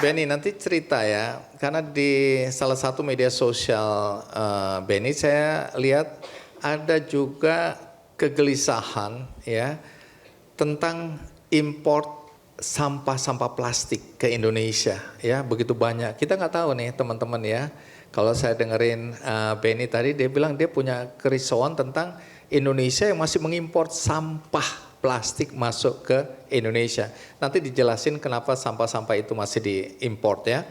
Benny nanti cerita ya, karena di salah satu media sosial Benny saya lihat ada juga kegelisahan ya tentang import sampah-sampah plastik ke Indonesia ya, begitu banyak. Kita nggak tahu nih teman-teman ya, kalau saya dengerin Benny tadi dia bilang dia punya kerisauan tentang Indonesia yang masih mengimpor sampah plastik masuk ke Indonesia. Nanti dijelasin kenapa sampah-sampah itu masih diimport ya.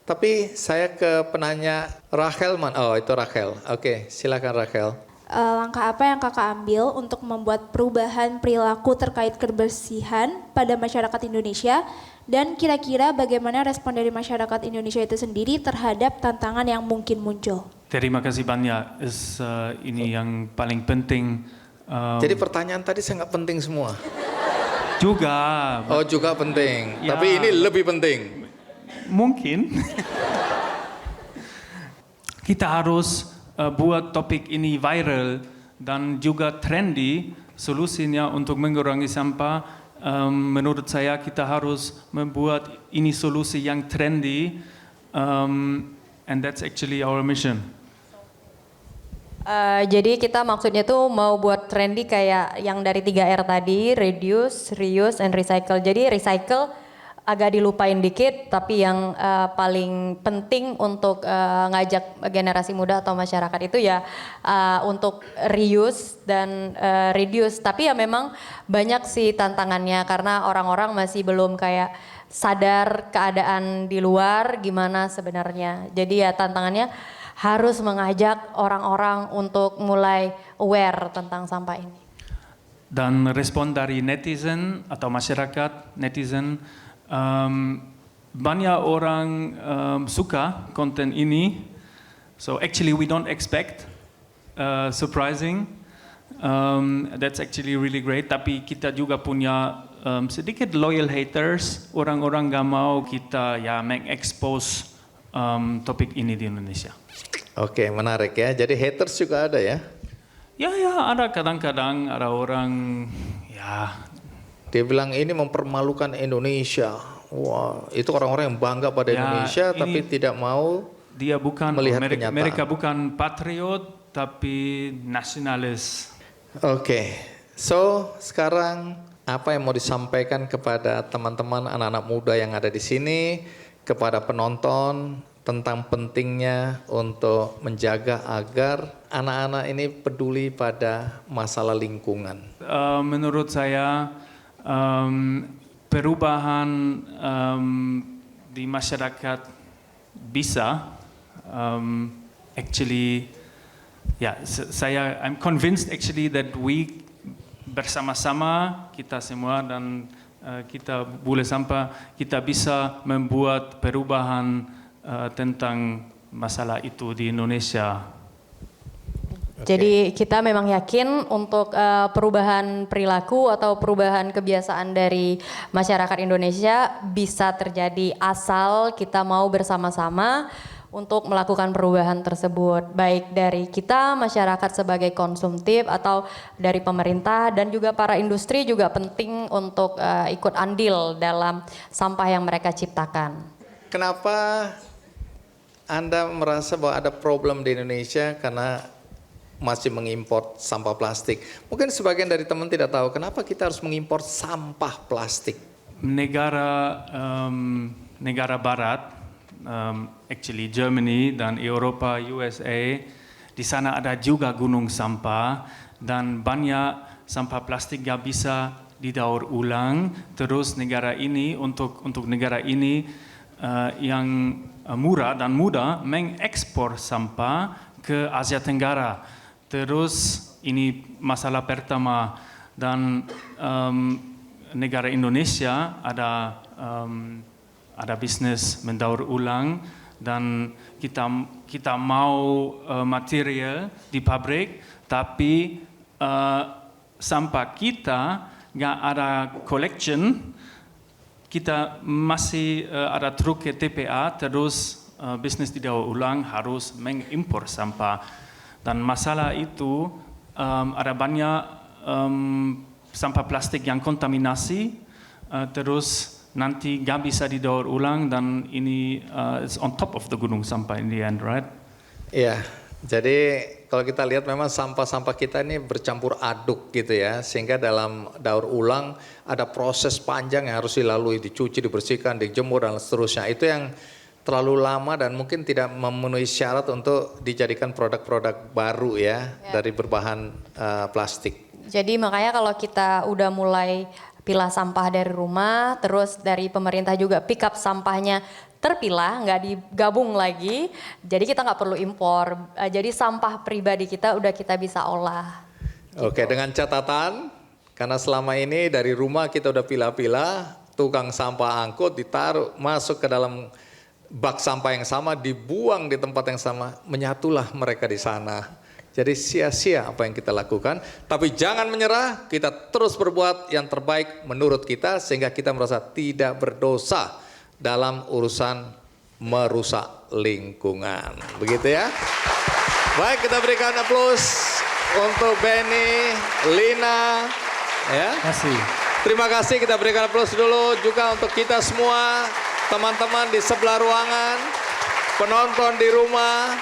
Tapi saya ke penanya Rachel, oh itu Rachel. Oke, silakan Rachel. Langkah apa yang kakak ambil untuk membuat perubahan perilaku terkait kebersihan pada masyarakat Indonesia? Dan kira-kira bagaimana respon dari masyarakat Indonesia itu sendiri terhadap tantangan yang mungkin muncul? Terima kasih banyak. Ini yang paling penting. Jadi pertanyaan tadi saya nggak penting semua. Juga. Oh juga penting, ya, tapi ini lebih penting. Mungkin. Kita harus buat topik ini viral dan juga trendy. Solusinya untuk mengurangi sampah, menurut saya kita harus membuat ini solusi yang trendy. And that's actually our mission. Jadi kita maksudnya tuh mau buat trendy kayak yang dari 3R tadi, reduce, reuse, and recycle. Jadi recycle agak dilupain dikit, tapi yang paling penting untuk ngajak generasi muda atau masyarakat itu ya untuk reuse dan reduce. Tapi ya memang banyak sih tantangannya karena orang-orang masih belum kayak sadar keadaan di luar gimana sebenarnya. Jadi ya tantangannya harus mengajak orang-orang untuk mulai aware tentang sampah ini. Dan respon dari netizen atau masyarakat netizen, banyak orang suka konten ini. So actually we don't expect surprising. That's actually really great. Tapi kita juga punya sedikit loyal haters. Orang-orang gak mau kita ya mengekspos topik ini di Indonesia. Oke, menarik ya. Jadi haters juga ada ya? Ya, ada kadang-kadang ada orang ya. Dia bilang ini mempermalukan Indonesia. Wah, itu orang-orang yang bangga pada Indonesia tapi tidak mau dia bukan melihat kenyataan. Mereka bukan patriot tapi nasionalis. Oke, so sekarang apa yang mau disampaikan kepada teman-teman anak-anak muda yang ada di sini, kepada penonton tentang pentingnya untuk menjaga agar anak-anak ini peduli pada masalah lingkungan? Menurut saya perubahan di masyarakat bisa actually I'm convinced actually that we bersama-sama kita semua dan kita boleh sampai kita bisa membuat perubahan tentang masalah itu di Indonesia. Jadi kita memang yakin untuk perubahan perilaku atau perubahan kebiasaan dari masyarakat Indonesia bisa terjadi asal kita mau bersama-sama untuk melakukan perubahan tersebut. Baik dari kita masyarakat sebagai konsumtif atau dari pemerintah dan juga para industri juga penting untuk ikut andil dalam sampah yang mereka ciptakan. Kenapa Anda merasa bahwa ada problem di Indonesia karena masih mengimpor sampah plastik? Mungkin sebagian dari teman tidak tahu kenapa kita harus mengimpor sampah plastik. Negara Barat, actually Germany dan Eropa, USA, di sana ada juga gunung sampah dan banyak sampah plastik gak bisa didaur ulang. Terus negara ini untuk negara ini yang murah dan mudah mengekspor sampah ke Asia Tenggara. Terus ini masalah pertama dan negara Indonesia ada bisnis mendaur ulang dan kita mau material di pabrik tapi sampah kita nggak ada collection. Kita masih ada truk ke TPA, terus bisnis didaur ulang harus mengimpor sampah. Dan masalah itu ada banyak sampah plastik yang kontaminasi, terus nanti nggak bisa didaur ulang dan ini it's on top of the gunung sampah in the end, right? Iya, jadi kalau kita lihat memang sampah-sampah kita ini bercampur aduk gitu ya, sehingga dalam daur ulang ada proses panjang yang harus dilalui, dicuci, dibersihkan, dijemur dan seterusnya. Itu yang terlalu lama dan mungkin tidak memenuhi syarat untuk dijadikan produk-produk baru ya, dari berbahan plastik. Jadi makanya kalau kita udah mulai pilah sampah dari rumah, terus dari pemerintah juga pick up sampahnya terpilah, nggak digabung lagi, jadi kita nggak perlu impor. Jadi sampah pribadi kita udah kita bisa olah. Oke, dengan catatan, karena selama ini dari rumah kita udah pilah-pilah, tukang sampah angkut ditaruh masuk ke dalam bak sampah yang sama, dibuang di tempat yang sama, menyatulah mereka di sana. Jadi sia-sia apa yang kita lakukan, tapi jangan menyerah, kita terus berbuat yang terbaik menurut kita sehingga kita merasa tidak berdosa dalam urusan merusak lingkungan. Begitu ya. Baik, kita berikan aplaus untuk Benny, Lina, ya. Kasih. Terima kasih, kita berikan aplaus dulu juga untuk kita semua, teman-teman di sebelah ruangan, penonton di rumah,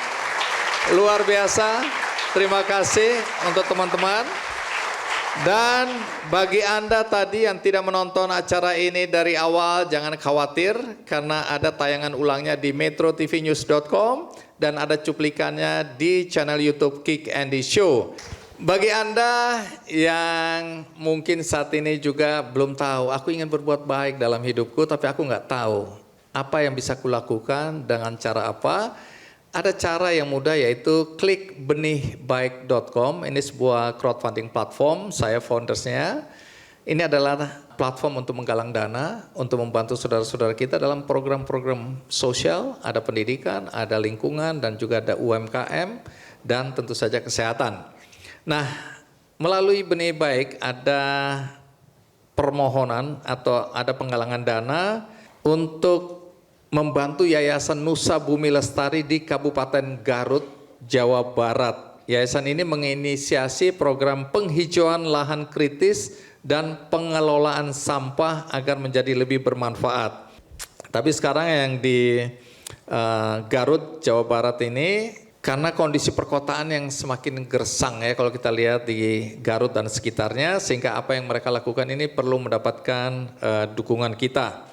luar biasa. Terima kasih untuk teman-teman. Dan bagi Anda tadi yang tidak menonton acara ini dari awal, jangan khawatir karena ada tayangan ulangnya di metrotvnews.com dan ada cuplikannya di channel YouTube Kick Andy Show. Bagi Anda yang mungkin saat ini juga belum tahu, aku ingin berbuat baik dalam hidupku tapi aku nggak tahu apa yang bisa kulakukan dengan cara apa. Ada cara yang mudah yaitu klik benihbaik.com. Ini sebuah crowdfunding platform, saya foundersnya. Ini adalah platform untuk menggalang dana, untuk membantu saudara-saudara kita dalam program-program sosial, ada pendidikan, ada lingkungan, dan juga ada UMKM, dan tentu saja kesehatan. Nah, melalui Benih Baik ada permohonan atau ada penggalangan dana untuk membantu Yayasan Nusa Bumi Lestari di Kabupaten Garut, Jawa Barat. Yayasan ini menginisiasi program penghijauan lahan kritis dan pengelolaan sampah agar menjadi lebih bermanfaat. Tapi sekarang yang di Garut, Jawa Barat ini, karena kondisi perkotaan yang semakin gersang ya kalau kita lihat di Garut dan sekitarnya, sehingga apa yang mereka lakukan ini perlu mendapatkan dukungan kita.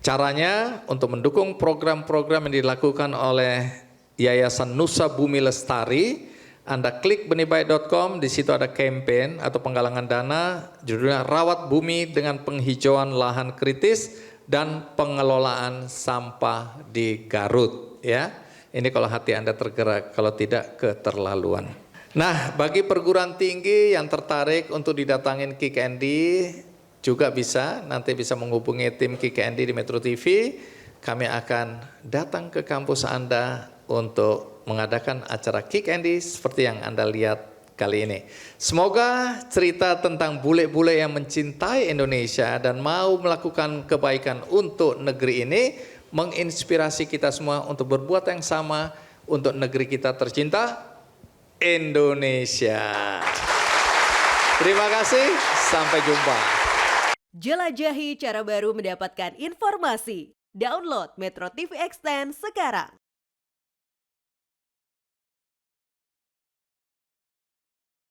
Caranya untuk mendukung program-program yang dilakukan oleh Yayasan Nusa Bumi Lestari, Anda klik benihbaik.com, di situ ada campaign atau penggalangan dana, judulnya Rawat Bumi dengan Penghijauan Lahan Kritis dan Pengelolaan Sampah di Garut. Ya, ini kalau hati Anda tergerak, kalau tidak keterlaluan. Nah, bagi perguruan tinggi yang tertarik untuk didatangin Kick Andy, juga bisa, nanti bisa menghubungi tim Kick Andy di Metro TV. Kami akan datang ke kampus Anda untuk mengadakan acara Kick Andy seperti yang Anda lihat kali ini. Semoga cerita tentang bule-bule yang mencintai Indonesia dan mau melakukan kebaikan untuk negeri ini menginspirasi kita semua untuk berbuat yang sama untuk negeri kita tercinta, Indonesia. Terima kasih, sampai jumpa. Jelajahi cara baru mendapatkan informasi. Download Metro TV Extend sekarang.